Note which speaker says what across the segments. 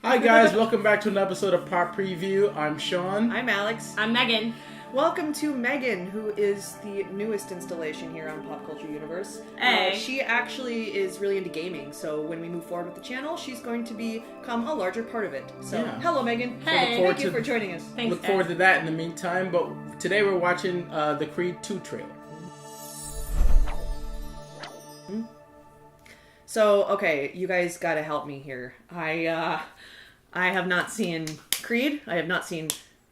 Speaker 1: Hi guys, welcome back to another episode of PopPreview. I'm Sean.
Speaker 2: I'm Alex.
Speaker 3: I'm Megan.
Speaker 2: Welcome to Meghan, who is the newest installation here on Pop Culture Universe.
Speaker 3: Hey.
Speaker 2: She actually is really into gaming, so when we move forward with the channel, she's going to become a larger part of it. So, Hello Meghan.
Speaker 3: Hey.
Speaker 2: Thank you for joining us.
Speaker 3: Thanks,
Speaker 1: Look forward to that in the meantime, but today we're watching the Creed 2 trailer.
Speaker 2: So, okay, you guys gotta help me here. I have not seen Creed. I have not seen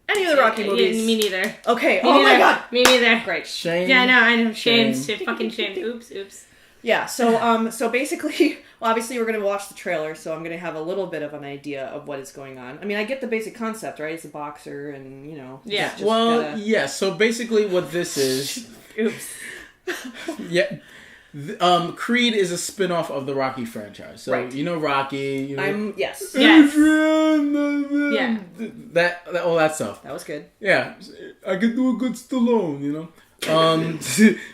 Speaker 2: any of the Rocky movies.
Speaker 3: Me neither.
Speaker 2: Okay,
Speaker 3: Me
Speaker 2: oh
Speaker 3: neither.
Speaker 2: my god!
Speaker 3: Me neither.
Speaker 2: Great.
Speaker 1: Shame.
Speaker 3: Yeah, I know.
Speaker 1: Shame.
Speaker 3: Fucking shame. Oops.
Speaker 2: Yeah, so basically, well, obviously we're going to watch the trailer, so I'm going to have a little bit of an idea of what is going on. I mean, I get the basic concept, right? It's a boxer and, you know.
Speaker 3: Yeah.
Speaker 2: just
Speaker 1: Well,
Speaker 2: gotta...
Speaker 1: yes. So basically what this is...
Speaker 2: Oops.
Speaker 1: Yeah. Creed is a spin-off of the Rocky franchise. So,
Speaker 2: Right.
Speaker 1: you know Rocky. You know,
Speaker 2: Yes.
Speaker 3: Yes.
Speaker 1: yeah. That all that stuff.
Speaker 2: That was good.
Speaker 1: Yeah. I could do a good Stallone, you know?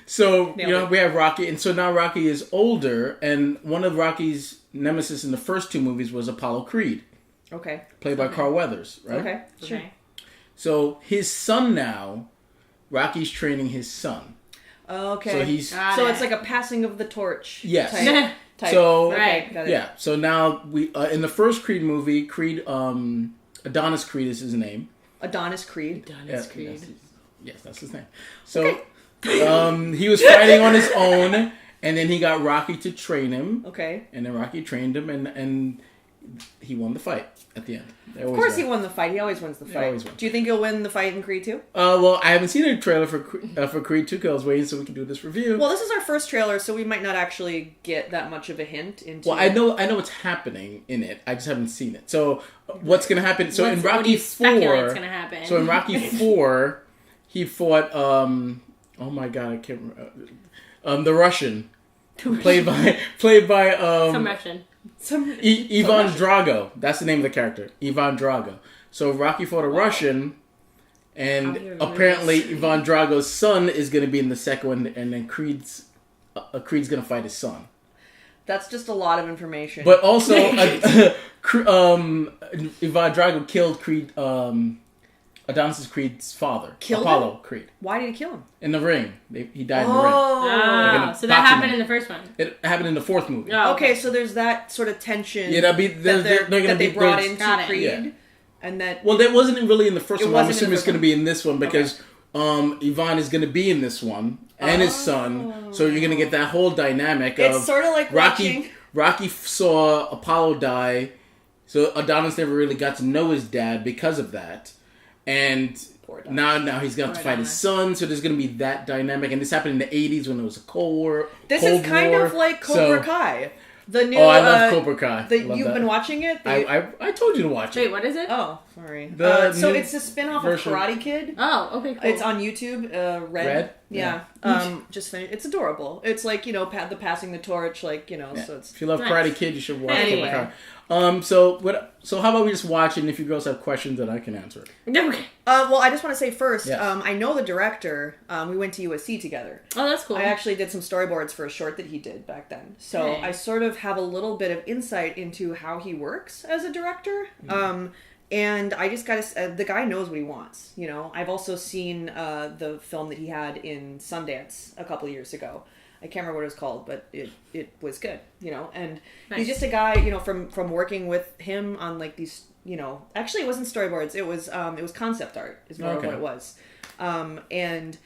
Speaker 1: So, you know, we have Rocky, and so now Rocky is older, and one of Rocky's nemesis in the first two movies was Apollo Creed.
Speaker 2: Okay.
Speaker 1: Played by Carl Weathers, right?
Speaker 2: Okay. Sure.
Speaker 3: Okay.
Speaker 1: So his son now, Rocky's training his son.
Speaker 2: Okay.
Speaker 1: So he's
Speaker 2: So it's like a passing of the torch.
Speaker 1: Yes.
Speaker 2: Type.
Speaker 1: So
Speaker 2: Okay,
Speaker 3: Right.
Speaker 2: got it.
Speaker 1: yeah. So now we in the first Creed movie, Adonis Creed is his name.
Speaker 2: Adonis Creed.
Speaker 1: Yeah,
Speaker 3: Creed.
Speaker 1: Yes, that's his name. So he was fighting on his own, and then he got Rocky to train him.
Speaker 2: Okay.
Speaker 1: And then Rocky trained him, and he won the fight at the end.
Speaker 2: Of course he won the fight. He always wins the fight.
Speaker 1: always wins.
Speaker 2: Do you think he'll win the fight in Creed 2?
Speaker 1: Well, I haven't seen a trailer for Creed 2 because I was waiting so we can do this review.
Speaker 2: Well, this is our first trailer, so we might not actually get that much of a hint into...
Speaker 1: Well, I know what's happening in it. I just haven't seen it. So what's going to happen? So in
Speaker 3: What
Speaker 1: Rocky
Speaker 3: do you
Speaker 1: 4,
Speaker 3: speculate's gonna happen?
Speaker 1: So in Rocky 4, he fought oh my god, I can't remember. The Russian played by
Speaker 3: Some Russian.
Speaker 1: Ivan Drago. That's the name of the character. Ivan Drago. So Rocky fought a Russian, and apparently Ivan Drago's son is going to be in the second one, and then Creed's going to fight his son.
Speaker 2: That's just a lot of information.
Speaker 1: But also, Ivan Drago killed Creed, Adonis Creed's father,
Speaker 2: Killed
Speaker 1: Apollo
Speaker 2: him?
Speaker 1: Creed,
Speaker 2: Why did he kill him?
Speaker 1: in the ring. He died in the ring.
Speaker 3: Oh, so that
Speaker 1: boxing
Speaker 3: happened
Speaker 1: match.
Speaker 3: in the first one.
Speaker 1: It happened in the fourth movie.
Speaker 3: Oh,
Speaker 2: Okay, so there's that sort of tension
Speaker 1: Yeah, they're going to
Speaker 2: they
Speaker 1: be
Speaker 2: brought
Speaker 1: there's-
Speaker 2: into
Speaker 3: Got it.
Speaker 2: Creed,
Speaker 1: Yeah.
Speaker 2: and that...
Speaker 1: Well, that wasn't really in the first
Speaker 2: It
Speaker 1: one. I'm
Speaker 2: wasn't in
Speaker 1: assuming
Speaker 2: the
Speaker 1: it's
Speaker 2: first
Speaker 1: going to be in this one because Ivan is going to be in this one and his son. So you're going to get that whole dynamic of
Speaker 2: It's sort of like watching...
Speaker 1: Rocky saw Apollo die, so Adonis never really got to know his dad because of that. And now he's going to have to fight his son, so there's going to be that dynamic. And this happened in the 80s when there was a Cold War.
Speaker 2: This is kind of like Cobra Kai. The new...
Speaker 1: I love Cobra Kai.
Speaker 2: You've been watching it?
Speaker 1: I told you to watch it.
Speaker 3: Wait, what is it?
Speaker 2: Oh, sorry.
Speaker 1: The
Speaker 2: So
Speaker 1: new
Speaker 2: it's a spin-off
Speaker 1: version.
Speaker 2: of Karate Kid.
Speaker 3: Oh, okay, cool.
Speaker 2: It's on YouTube. Red.
Speaker 1: Yeah.
Speaker 2: Just finished. It's adorable. It's like, you know, the passing the torch, like, you know,
Speaker 1: Yeah.
Speaker 2: so it's...
Speaker 1: If you love
Speaker 3: Nice.
Speaker 1: Karate Kid, you should watch
Speaker 2: Anyway.
Speaker 1: Cobra Kai. So how about we just watch it, and if you girls have questions, then I can answer it.
Speaker 3: Okay.
Speaker 2: Well, I just want to say first,
Speaker 1: Yes.
Speaker 2: I know the director. We went to USC together.
Speaker 3: Oh, that's cool.
Speaker 2: I actually did some storyboards for a short that he did back then. So
Speaker 3: Hey.
Speaker 2: I sort of have a little bit of insight into how he works as a director. And I just gotta, the guy knows what he wants, you know. I've also seen the film that he had in Sundance a couple of years ago. I can't remember what it was called, but it was good, you know. And he's just a guy, you know, from working with him on like these, you know, actually it wasn't storyboards, it was concept art is more of what it was. And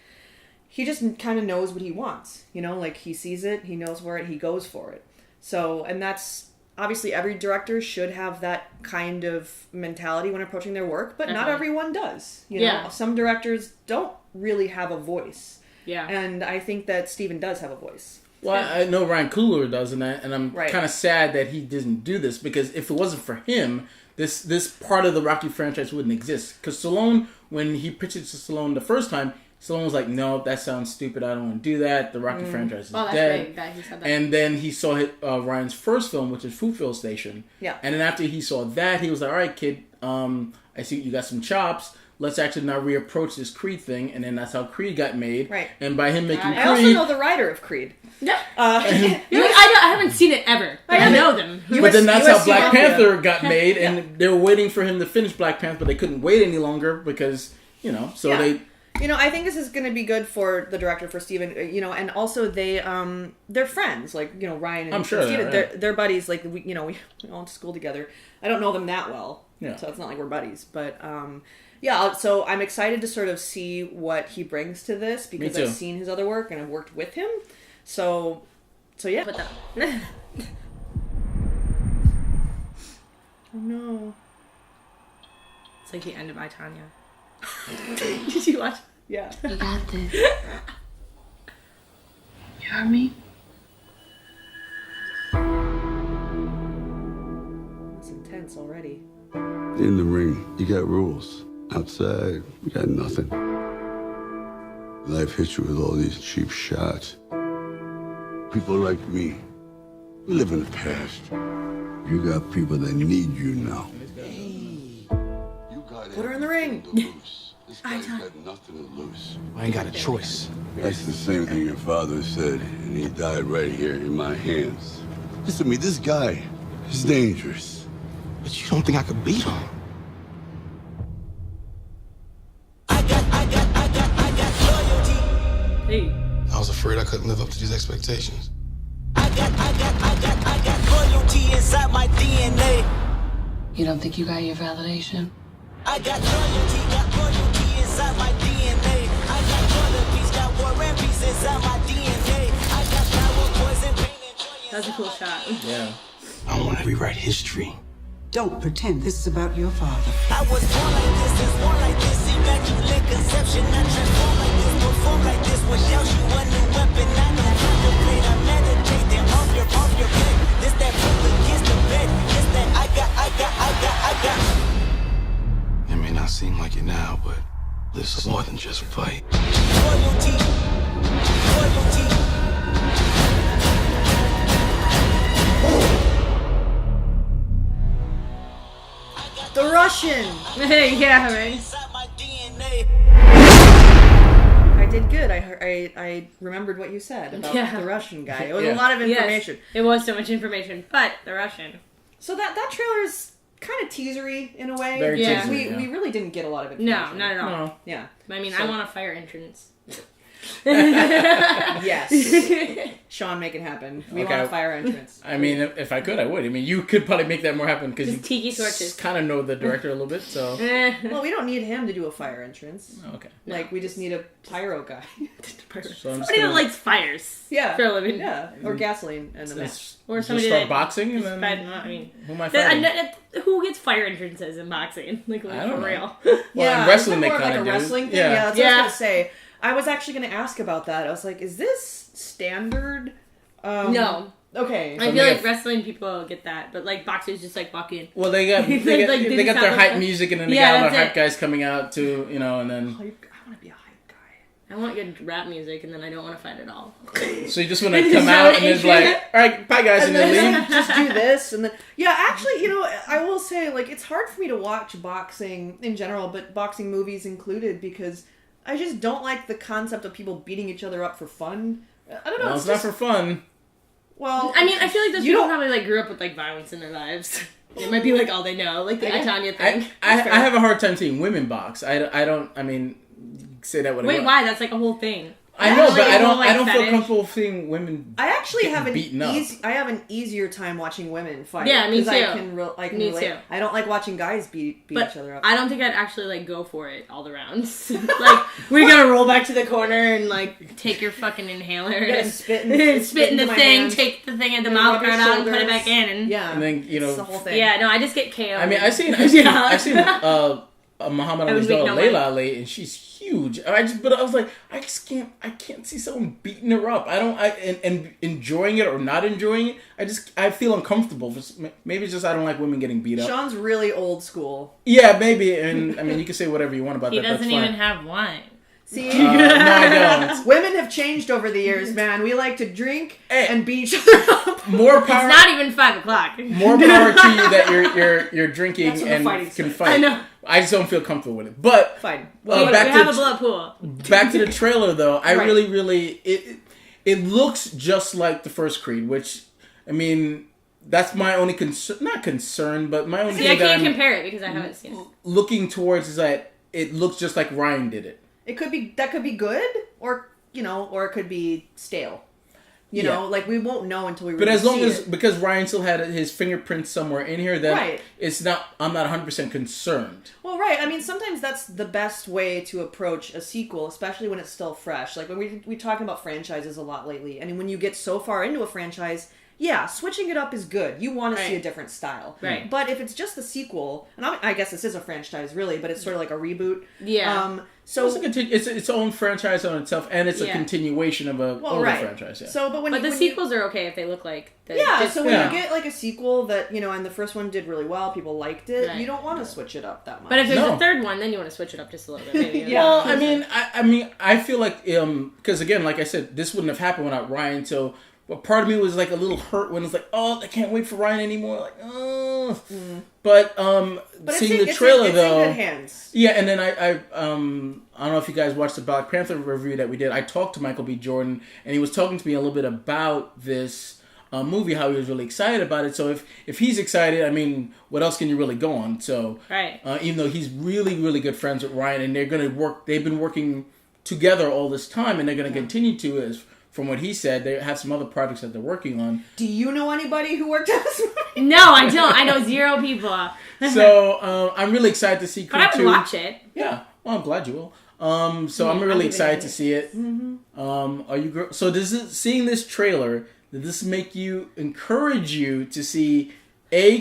Speaker 2: he just kind of knows what he wants, you know, like he sees it, he knows where he goes for it. So, and that's obviously every director should have that kind of mentality when approaching their work, but not everyone does. You know, some directors don't really have a voice.
Speaker 3: Yeah.
Speaker 2: And I think that Steven does have a voice.
Speaker 1: Well, I know Ryan Coogler does, and I'm kind of sad that he didn't do this, because if it wasn't for him, this part of the Rocky franchise wouldn't exist. Because Stallone, when he pitched it to Stallone the first time, Stallone was like, "No, that sounds stupid. I don't want to do that. The Rocky franchise is
Speaker 3: that's
Speaker 1: dead."
Speaker 3: big that he said that.
Speaker 1: And then he saw Ryan's first film, which is Fruitvale Station.
Speaker 2: Yeah.
Speaker 1: And then after he saw that, he was like, "All right, kid, I see you got some chops. let's actually now reapproach this Creed thing, and then that's how Creed got made.
Speaker 2: Right.
Speaker 1: And by him making Creed...
Speaker 2: I also know the writer of Creed.
Speaker 3: Yeah. I haven't seen it ever. I know them.
Speaker 1: But then that's how Black Panther got made, and they were waiting for him to finish Black Panther, but they couldn't wait any longer because, they...
Speaker 2: I think this is going to be good for the director, for Steven, and also they're friends, like, Ryan and Steven, they're buddies, like, we all went to school together. I don't know them that well, so it's not like we're buddies, but, so I'm excited to sort of see what he brings to this, because I've seen his other work, and I've worked with him, so yeah. Oh, no.
Speaker 3: It's like the end of I, Tanya. Did you watch?
Speaker 2: Yeah.
Speaker 4: You got this. You heard me?
Speaker 2: It's intense already.
Speaker 5: In the ring, you got rules. Outside, we got nothing. Life hits you with all these cheap shots. People like me, we live in the past. You got people that need you now.
Speaker 2: Put her in the ring.
Speaker 5: This guy's got nothing to lose.
Speaker 6: I ain't got a choice.
Speaker 5: That's the same thing your father said, and he died right here in my hands. Listen to me, this guy is dangerous.
Speaker 6: But you don't think I could beat him?
Speaker 4: I got loyalty.
Speaker 3: Hey.
Speaker 6: I was afraid I couldn't live up to these expectations.
Speaker 4: I got loyalty inside my DNA.
Speaker 7: You don't think you got your validation?
Speaker 4: I got loyalty inside my DNA. I got got war and peace inside my DNA. I got power, poison, pain, and joy.
Speaker 3: That's a cool shot.
Speaker 1: Yeah.
Speaker 6: I want to rewrite history.
Speaker 8: Don't pretend this is about your father.
Speaker 4: I was born like this, born like this. Immaculate conception. I transform like this, perform like this. What else you a new weapon? I don't contemplate, I meditate. Then off your bed. This that pull against the bed. This that I got.
Speaker 6: It may not seem like it now, but this is more than just a fight.
Speaker 4: Loyalty.
Speaker 2: The Russian.
Speaker 3: Yeah, right.
Speaker 4: Inside my DNA.
Speaker 2: I did good. I remembered what you said about the Russian guy. It was a lot of information.
Speaker 3: Yes, it was so much information, but the Russian.
Speaker 2: So that trailer's kind of teasery in a way.
Speaker 1: Very
Speaker 2: teasery,
Speaker 1: teasery,
Speaker 2: we really didn't get a lot of information.
Speaker 3: No, not at all.
Speaker 1: No.
Speaker 2: Yeah.
Speaker 3: I mean, I want a fire entrance.
Speaker 2: Yes. Sean, make it happen. We want a fire entrance.
Speaker 1: I mean, if I could, I would. I mean, you could probably make that more happen because you
Speaker 3: tiki torches.
Speaker 1: kind of know the director a little bit, so...
Speaker 2: Well, we don't need him to do a fire entrance.
Speaker 1: Oh, okay.
Speaker 2: Like, we just need a pyro guy.
Speaker 1: So
Speaker 3: Somebody that likes fires.
Speaker 2: Yeah.
Speaker 3: For a living.
Speaker 2: Yeah. Or gasoline and a match.
Speaker 3: Or
Speaker 1: just
Speaker 3: somebody
Speaker 1: start
Speaker 3: that...
Speaker 1: boxing and then...
Speaker 3: I mean...
Speaker 1: Who am I fighting?
Speaker 3: Who gets fire entrances in boxing? Like
Speaker 1: I don't
Speaker 3: for
Speaker 1: know.
Speaker 3: real.
Speaker 1: Well, in wrestling they
Speaker 2: more
Speaker 1: kind
Speaker 2: like
Speaker 1: of
Speaker 2: a
Speaker 1: do.
Speaker 2: wrestling thing.
Speaker 1: Yeah,
Speaker 2: That's what I was going to say. I was actually going to ask about that. I was like, is this standard?
Speaker 3: No.
Speaker 2: Okay.
Speaker 3: I feel like wrestling people get that, but like boxers just like walk in.
Speaker 1: Well, they got their hype music, and then they got all the hype guys coming out too, and then...
Speaker 2: I want to be a hype guy.
Speaker 3: I want good rap music, and then I don't want to fight at all.
Speaker 1: So you just want to come out and it's like, all right, bye guys, and then leave?
Speaker 2: Just do this, and then... Yeah, actually, I will say, like, it's hard for me to watch boxing in general, but boxing movies included, because I just don't like the concept of people beating each other up for fun. I don't know.
Speaker 1: Well, it's not for fun.
Speaker 2: Well,
Speaker 3: I mean, I feel like those people probably like grew up with like violence in their lives. It might be like all they know, like the Tanya thing.
Speaker 1: I have a hard time seeing women box. I don't. I mean, say that what.
Speaker 3: Wait, why? That's like a whole thing.
Speaker 1: I know, but I don't.
Speaker 3: Like,
Speaker 1: I don't feel
Speaker 3: fetish.
Speaker 1: comfortable seeing women.
Speaker 2: I actually have
Speaker 1: I
Speaker 2: have an easier time watching women fight.
Speaker 3: Yeah, me too.
Speaker 2: I can
Speaker 3: Me
Speaker 2: relate.
Speaker 3: too.
Speaker 2: I don't like watching guys beat each other up.
Speaker 3: I don't think I'd actually like go for it all the rounds. Like we're gonna roll back to the corner and like take your fucking inhaler and
Speaker 2: spit in
Speaker 3: the thing,
Speaker 2: hand,
Speaker 3: take the thing at the mouth guard out and put it back in, and
Speaker 1: and then
Speaker 2: it's the whole thing.
Speaker 3: Yeah, no, I just get KO.
Speaker 1: I mean, I've seen Muhammad Ali's daughter Layla Ali, and she's huge. But I was like, I can't see someone beating her up. And enjoying it or not enjoying it. I feel uncomfortable. Maybe it's just I don't like women getting beat up.
Speaker 2: Sean's really old school.
Speaker 1: Yeah, maybe. And I mean, you can say whatever you want about
Speaker 3: he
Speaker 1: that.
Speaker 3: He doesn't
Speaker 1: that's
Speaker 3: even
Speaker 1: fine.
Speaker 3: have one.
Speaker 2: See,
Speaker 1: no, I don't.
Speaker 2: Women have changed over the years, man. We like to drink and beat each other up.
Speaker 1: More power.
Speaker 3: It's not even 5 o'clock.
Speaker 1: More power to you that you're drinking and can fight.
Speaker 3: I know.
Speaker 1: I just don't feel comfortable with it. But
Speaker 2: fine.
Speaker 3: Well, we have a blood pool.
Speaker 1: Back to the trailer, though. I really it looks just like the first Creed, which I mean. That's my only concern. Not concern, but my only.
Speaker 3: See, I can't compare it because I haven't seen it.
Speaker 1: Looking towards is that it looks just like Ryan did it.
Speaker 2: It could be good, or or it could be stale. You know, like we won't know until we. Really
Speaker 1: but as long
Speaker 2: see
Speaker 1: as
Speaker 2: it.
Speaker 1: Because Ryan still had his fingerprints somewhere in here, then
Speaker 2: Right.
Speaker 1: it's not. I'm not 100% concerned.
Speaker 2: Well, right. I mean, sometimes that's the best way to approach a sequel, especially when it's still fresh. Like when we talk about franchises a lot lately. I mean, when you get so far into a franchise. Yeah, switching it up is good. You want to see a different style.
Speaker 3: Right.
Speaker 2: But if it's just a sequel, and I guess this is a franchise, really, but it's sort of like a reboot.
Speaker 3: Yeah.
Speaker 1: So it's its own franchise on itself, and it's a continuation of a older franchise. Yeah.
Speaker 2: So, but
Speaker 3: the sequels are okay if they look like. You
Speaker 2: get like a sequel that and the first one did really well, people liked it. Right. You don't want to switch it up that much.
Speaker 3: But if there's a third one, then you want to switch it up just a little bit. Maybe.
Speaker 1: Well, I mean, I feel like because again, like I said, this wouldn't have happened without Ryan. So. But part of me was like a little hurt when it's like, oh, I can't wait for Ryan anymore. Like, oh. But seeing the trailer though,
Speaker 2: in good hands.
Speaker 1: Yeah, and then I don't know if you guys watched the Black Panther review that we did. I talked to Michael B. Jordan, and he was talking to me a little bit about this movie, how he was really excited about it. So if he's excited, I mean, what else can you really go on? So even though he's really, really good friends with Ryan, and they've been working together all this time, and they're going to continue to From what he said, they have some other projects that they're working on.
Speaker 2: Do you know anybody who worked on this movie?
Speaker 3: No, I don't. I know 0 people.
Speaker 1: So I'm really excited to see Creed 2.
Speaker 3: But I would watch it.
Speaker 1: Yeah, well, I'm glad you will. So I'm really excited to see it. Mm-hmm. So seeing this trailer, did this make you encourage you to see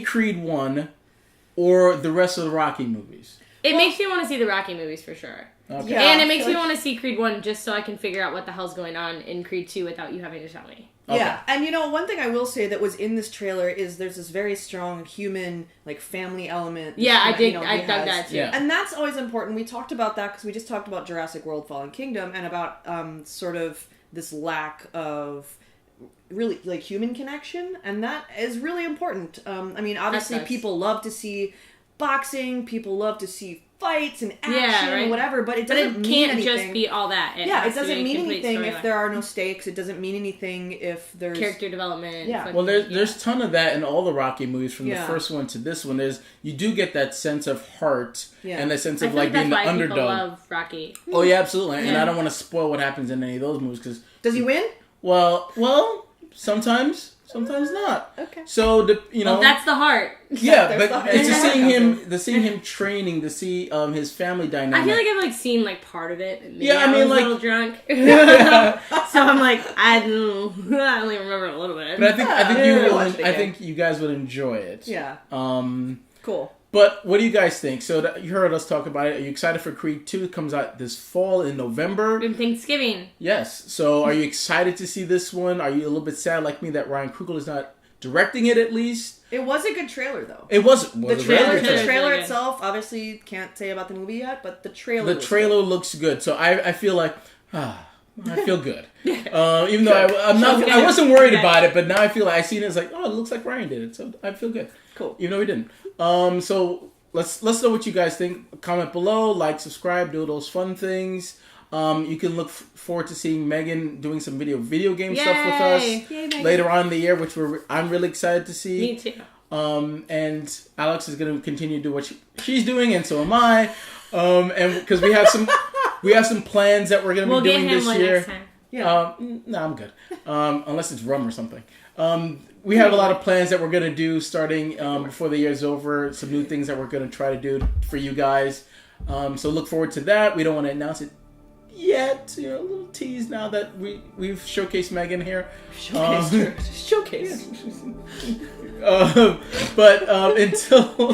Speaker 1: Creed 1 or the rest of the Rocky movies?
Speaker 3: It makes me want to see the Rocky movies for sure. Okay. Yeah, and it makes me want to see Creed 1 just so I can figure out what the hell's going on in Creed 2 without you having to tell me.
Speaker 2: Okay. Yeah, and one thing I will say that was in this trailer is there's this very strong human, like, family element.
Speaker 3: Yeah, I dug that too.
Speaker 2: Yeah. And that's always important. We talked about that because we just talked about Jurassic World Fallen Kingdom and about sort of this lack of really, like, human connection, and that is really important. I mean, obviously people love to see boxing, people love to see fights and action and whatever, but it doesn't mean anything.
Speaker 3: It can't just be all that. It
Speaker 2: doesn't mean anything if there are no stakes. It doesn't mean anything if there's
Speaker 3: character development.
Speaker 2: Yeah.
Speaker 1: Well, there's a ton of that in all the Rocky movies, from the first one to this one. You do get that sense of heart and that sense of like being the underdog.
Speaker 3: People love Rocky.
Speaker 1: Oh yeah, absolutely. And I don't want to spoil what happens in any of those movies because
Speaker 2: does he win?
Speaker 1: Well, sometimes not.
Speaker 2: Okay.
Speaker 1: So
Speaker 3: well, that's the heart.
Speaker 1: Yeah, but it's just seeing him training, to see his family dynamic.
Speaker 3: I feel like I've seen part of it. Maybe
Speaker 1: I mean,
Speaker 3: was
Speaker 1: like
Speaker 3: a little drunk. So I'm like, I only remember a little bit.
Speaker 1: But I think you guys would enjoy it.
Speaker 2: Yeah. Cool.
Speaker 1: But what do you guys think? So you heard us talk about it. Are you excited for Creed 2? It comes out this fall in November.
Speaker 3: In Thanksgiving.
Speaker 1: Yes. So are you excited to see this one? Are you a little bit sad like me that Ryan Coogler is not directing it at least?
Speaker 2: It was a good trailer though.
Speaker 1: It was
Speaker 2: the trailer itself, obviously can't say about the movie yet, but the trailer
Speaker 1: looks good. So I feel like I feel good. Even though I wasn't worried about it, but now I feel like I seen it, it's like, oh, it looks like Ryan did it. So I feel good.
Speaker 2: Cool.
Speaker 1: Even though he didn't. So let's know what you guys think. Comment below, like, subscribe, do those fun things. You can look forward to seeing Meghan doing some video game stuff with us later on in the year, which I'm really excited to see.
Speaker 3: Me too.
Speaker 1: And Alex is going to continue to do what she's doing, and so am I. And because we have some plans that we're going to be doing this year.
Speaker 3: Next time.
Speaker 2: Yeah.
Speaker 1: No, I'm good. Unless it's rum or something. We have a lot of plans that we're going to do starting before the year's over. Some new things that we're going to try to do for you guys. So look forward to that. We don't want to announce it yet. A little tease now that we've showcased Meghan here.
Speaker 2: Showcase.
Speaker 1: But until...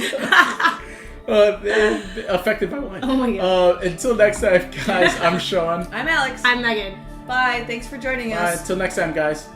Speaker 1: affected by wine.
Speaker 3: Oh my god.
Speaker 1: Until next time, guys, I'm Sean.
Speaker 2: I'm Alex.
Speaker 3: I'm Meghan.
Speaker 2: Bye. Thanks for joining us.
Speaker 1: Until next time, guys.